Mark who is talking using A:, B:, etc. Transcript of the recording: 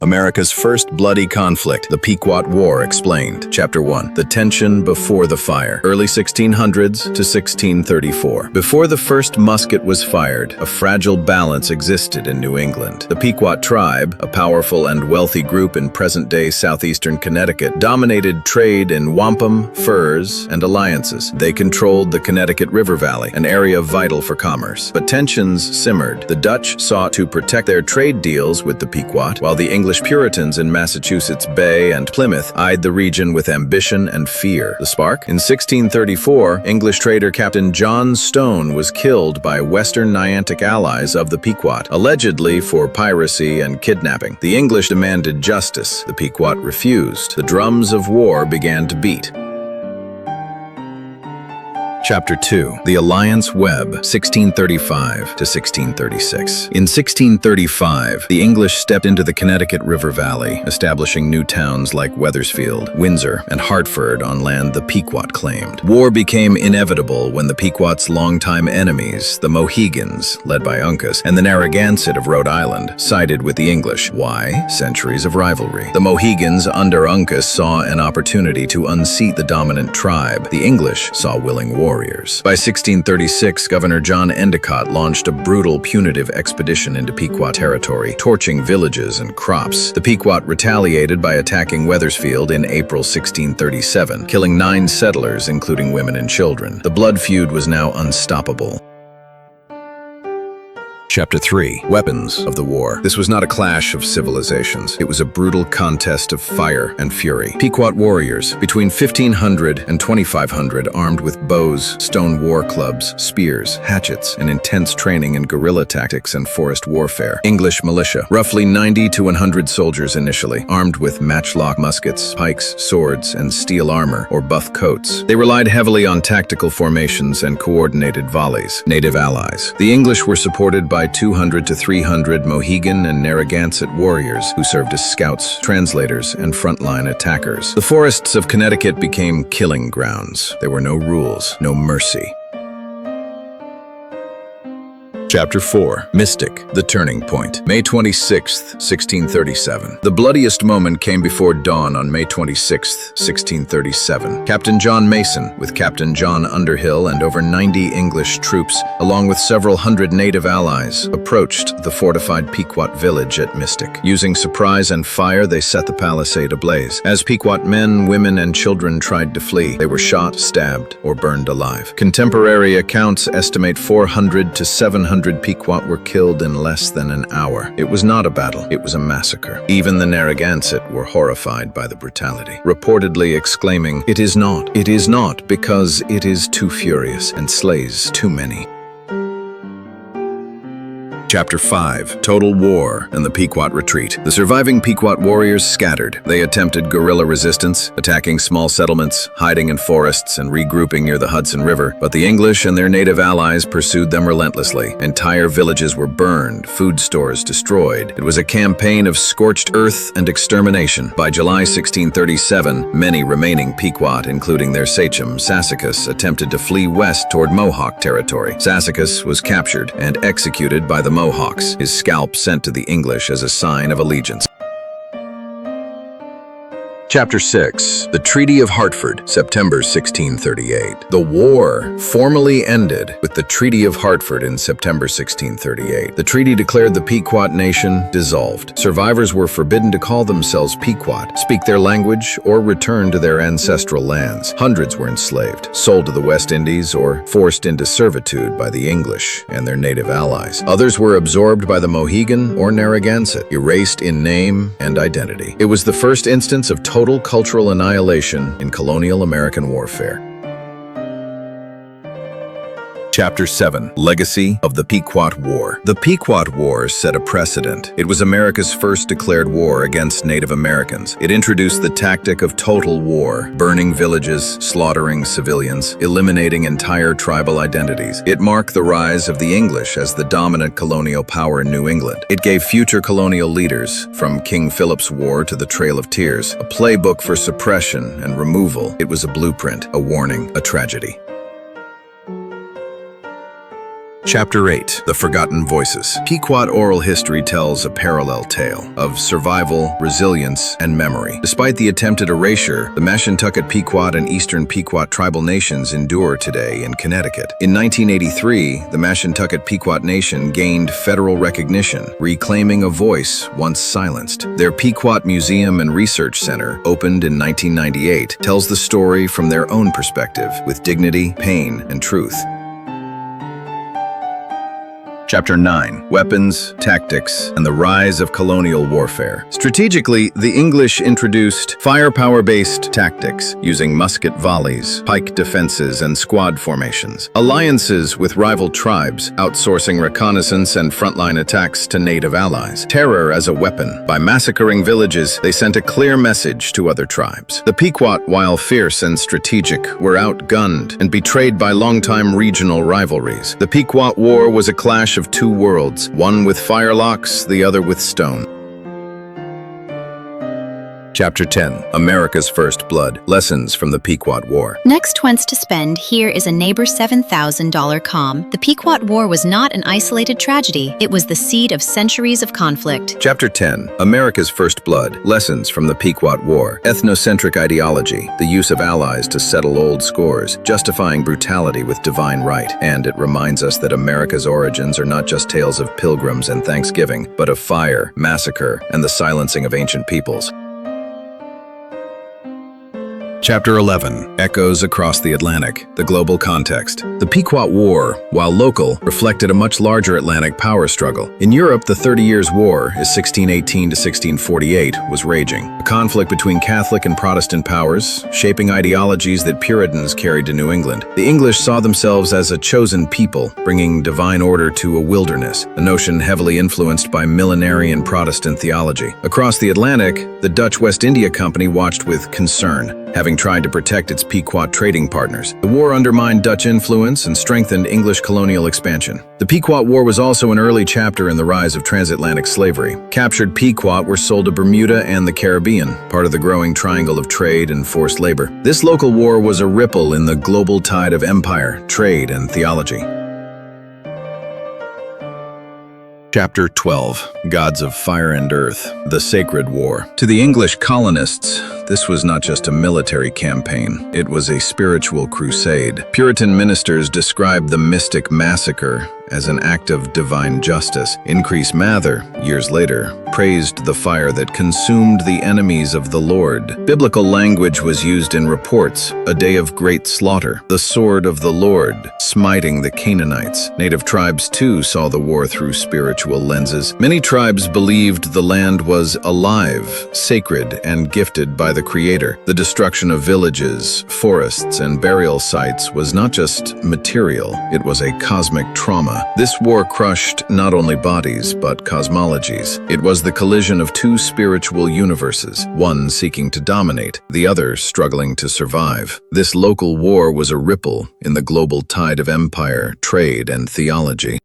A: America's first bloody conflict, the Pequot War, explained. Chapter 1. The tension before the fire. Early 1600s to 1634. Before the first musket was fired, a fragile balance existed in New England. The Pequot tribe, a powerful and wealthy group in present-day southeastern Connecticut, dominated trade in wampum, furs, and alliances. They controlled the Connecticut River Valley, an area vital for commerce. But tensions simmered. The Dutch sought to protect their trade deals with the Pequot, while the English Puritans in Massachusetts Bay and Plymouth eyed the region with ambition and fear. The spark? In 1634, English trader Captain John Stone was killed by Western Niantic allies of the Pequot, allegedly for piracy and kidnapping. The English demanded justice. The Pequot refused. The drums of war began to beat. Chapter 2. The Alliance Web, 1635 to 1636. In 1635, the English stepped into the Connecticut River Valley, establishing new towns like Wethersfield, Windsor, and Hartford on land the Pequot claimed. War became inevitable when the Pequot's longtime enemies, the Mohegans, led by Uncas, and the Narragansett of Rhode Island, sided with the English. Why? Centuries of rivalry. The Mohegans under Uncas saw an opportunity to unseat the dominant tribe. The English saw willing warriors. By 1636, Governor John Endicott launched a brutal, punitive expedition into Pequot territory, torching villages and crops. The Pequot retaliated by attacking Wethersfield in April 1637, killing 9 settlers, including women and children. The blood feud was now unstoppable. Chapter 3. Weapons of the war. This was not a clash of civilizations. It was a brutal contest of fire and fury. Pequot warriors, between 1,500 and 2,500, armed with bows, stone war clubs, spears, hatchets, and intense training in guerrilla tactics and forest warfare. English militia, roughly 90 to 100 soldiers initially, armed with matchlock muskets, pikes, swords, and steel armor or buff coats. They relied heavily on tactical formations and coordinated volleys. Native allies. The English were supported by 200 to 300 Mohegan and Narragansett warriors who served as scouts, translators, and frontline attackers. The forests of Connecticut became killing grounds. There were no rules, no mercy. Chapter 4. Mystic, the turning point. May 26, 1637. The bloodiest moment came before dawn on May 26, 1637. Captain John Mason, with Captain John Underhill and over 90 English troops, along with several hundred native allies, approached the fortified Pequot village at Mystic. Using surprise and fire, they set the palisade ablaze. As Pequot men, women, and children tried to flee, they were shot, stabbed, or burned alive. Contemporary accounts estimate 400 to 700 Pequot were killed in less than an hour. It was not a battle, it was a massacre. Even the Narragansett were horrified by the brutality, reportedly exclaiming, it is not, because it is too furious and slays too many." Chapter 5. Total War and the Pequot Retreat. The surviving Pequot warriors scattered. They attempted guerrilla resistance, attacking small settlements, hiding in forests, and regrouping near the Hudson River. But the English and their native allies pursued them relentlessly. Entire villages were burned, food stores destroyed. It was a campaign of scorched earth and extermination. By July 1637, many remaining Pequot, including their sachem, Sassacus, attempted to flee west toward Mohawk territory. Sassacus was captured and executed by the Mohawks, his scalp sent to the English as a sign of allegiance. Chapter 6. The Treaty of Hartford, September 1638. The war formally ended with the Treaty of Hartford in September 1638. The treaty declared the Pequot nation dissolved. Survivors were forbidden to call themselves Pequot, speak their language, or return to their ancestral lands. Hundreds were enslaved, sold to the West Indies, or forced into servitude by the English and their native allies. Others were absorbed by the Mohegan or Narragansett, erased in name and identity. It was the first instance of total cultural annihilation in colonial American warfare. Chapter 7. Legacy of the Pequot War. The Pequot War set a precedent. It was America's first declared war against Native Americans. It introduced the tactic of total war, burning villages, slaughtering civilians, eliminating entire tribal identities. It marked the rise of the English as the dominant colonial power in New England. It gave future colonial leaders, from King Philip's War to the Trail of Tears, a playbook for suppression and removal. It was a blueprint, a warning, a tragedy. Chapter 8. The Forgotten Voices. Pequot oral history tells a parallel tale of survival, resilience, and memory. Despite the attempted erasure, the Mashantucket Pequot and Eastern Pequot tribal nations endure today in Connecticut. In 1983, the Mashantucket Pequot Nation gained federal recognition, reclaiming a voice once silenced. Their Pequot Museum and Research Center, opened in 1998, tells the story from their own perspective, with dignity, pain, and truth. Chapter 9. Weapons, Tactics, and the Rise of Colonial Warfare. Strategically, the English introduced firepower-based tactics, using musket volleys, pike defenses, and squad formations. Alliances with rival tribes, outsourcing reconnaissance and frontline attacks to native allies. Terror as a weapon. By massacring villages, they sent a clear message to other tribes. The Pequot, while fierce and strategic, were outgunned and betrayed by longtime regional rivalries. The Pequot War was a clash of two worlds, one with firelocks, the other with stone. Chapter 10. America's First Blood. Lessons from the Pequot War.
B: Next whence to spend, here is a neighbor $7,000 com. The Pequot War was not an isolated tragedy. It was the seed of centuries of conflict.
A: Chapter 10. America's First Blood. Lessons from the Pequot War. Ethnocentric ideology. The use of allies to settle old scores, justifying brutality with divine right. And it reminds us that America's origins are not just tales of pilgrims and Thanksgiving, but of fire, massacre, and the silencing of ancient peoples. Chapter 11. Echoes Across the Atlantic. The Global Context. The Pequot War, while local, reflected a much larger Atlantic power struggle. In Europe, the 30 Years' War, 1618 to 1648, was raging. A conflict between Catholic and Protestant powers, shaping ideologies that Puritans carried to New England. The English saw themselves as a chosen people, bringing divine order to a wilderness, a notion heavily influenced by millenarian Protestant theology. Across the Atlantic, the Dutch West India Company watched with concern, having tried to protect its Pequot trading partners. The war undermined Dutch influence and strengthened English colonial expansion. The Pequot War was also an early chapter in the rise of transatlantic slavery. Captured Pequot were sold to Bermuda and the Caribbean, part of the growing triangle of trade and forced labor. This local war was a ripple in the global tide of empire, trade, and theology. Chapter 12. Gods of Fire and Earth. The Sacred War. To the English colonists, this was not just a military campaign, it was a spiritual crusade. Puritan ministers described the Mystic Massacre as an act of divine justice. Increase Mather, years later, praised the fire that consumed the enemies of the Lord. Biblical language was used in reports, a day of great slaughter, the sword of the Lord, smiting the Canaanites. Native tribes too saw the war through spiritual lenses. Many tribes believed the land was alive, sacred, and gifted by the Creator. The destruction of villages, forests, and burial sites was not just material, it was a cosmic trauma. This war crushed not only bodies, but cosmologies. It was the collision of two spiritual universes, one seeking to dominate, the other struggling to survive. This local war was a ripple in the global tide of empire, trade, and theology.